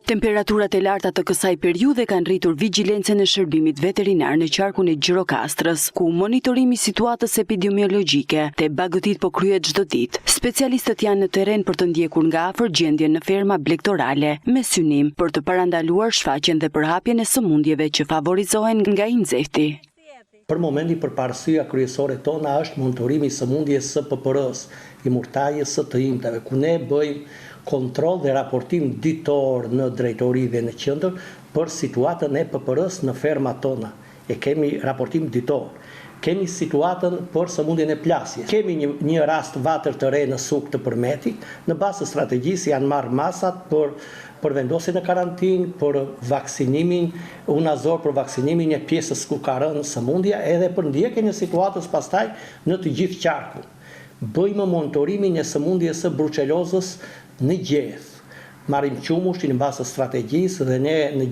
Temperaturat e larta të kësaj periudhe kanë rritur vigjilencën e shërbimit veterinar në qarkun e Gjirokastrës, ku monitorimi i situatës epidemiologjike te bagëtit po kryhet çdo ditë. Specialistët janë në terren për të ndjekur nga afër gjendjen në ferma blegtorale, me synim për të parandaluar shfaqjen dhe përhapjen e sëmundjeve që favorizohen nga inzekti. Për momenti përparësia kryesore tona është monitorimi i sëmundjes së PPR-s, i murtajës së të imtave, ku ne bëjmë kontroll dhe raportim ditor në drejtori dhe në qendër për situatën e PPR-s në fermat tona. E kemi raportim ditor. Kemi situatën për sëmundjen e plasjes. Kemi një rast vatër të re në suk të Përmetit. Në bazë të strategjisë janë marrë masat për vendosjen në karantinë, për vaksinimin, unazor për vaksinimin e pjesës ku ka rënë sëmundja, edhe për ndjekjen e situatës pastaj në të gjithë qarkun. Bëjmë monitorimin e sëmundjes së bruçelozës në gjedh. Marrim qumushtin në bazë të strategjisë dhe ne në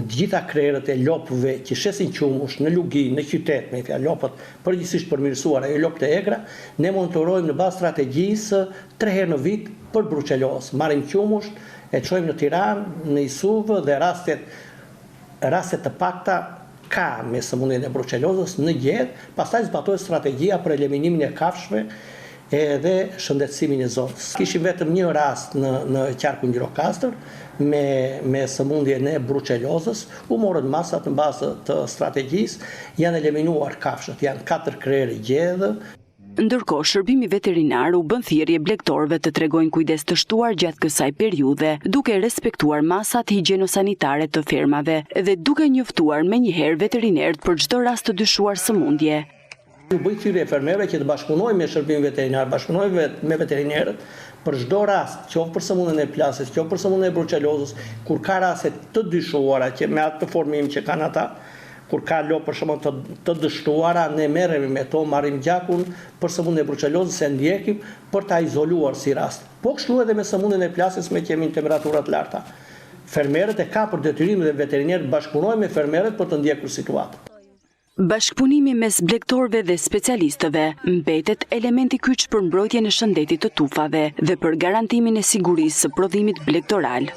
gjitha krerët e lopëve që shesin qumush në Lugi, në qytet, me fjalë lopët përgjithsisht përmirësuara e lopët e egra, ne monitorojmë në bazë strategjisë 3 herë në vit për bruçelozë. Marrim qumush, e çojmë në Tiranë, në Isuvë dhe raste të pakta ka me sëmundjen e bruçelozës në gjedh, pastaj zbatohet strategjia për eliminimin e kafshëve edhe shëndetësimin e zonës. Kishim vetëm një rast në qarkun Gjirokastër me sëmundjen e bruçelozës, u morën masat në bazë të strategjisë, janë eliminuar kafshët, janë 4 krerë gjedhë. Ndërkohë, shërbimi veterinar u bën thirrje blegtorëve të tregojnë kujdes të shtuar gjatë kësaj periudhe, duke respektuar masat higjienosanitare të fermave dhe duke njoftuar menjëherë veterinerët për çdo rast të dyshuar sëmundje. U bëj thirrje fermerëve që të bashkëpunojnë me shërbimin veterinar, bashkëpunojnë me veterinerët për çdo rast, qoftë për sëmundjen e plasjes, qoftë për sëmundjen e bruçelozës, kur ka raste të dyshuara që me atë formim që kanë ata, kur ka lopë për shembull të dështuara, ne merremi me to, marrim gjakun për sëmundjen e bruçelozës, e ndjekim për ta izoluar si rast. Po kështu edhe me sëmundjen e plasjes me që kemi temperatura të larta. Fermerët e kanë për detyrim dhe veterinerët bashkëpunojnë me fermerët për të ndjekur situatën. Bashkëpunimi mes blegtorëve dhe specialistëve mbetet elementi kyç për mbrojtjen e shëndetit të tufave dhe për garantimin e sigurisë së prodhimit blegtoral.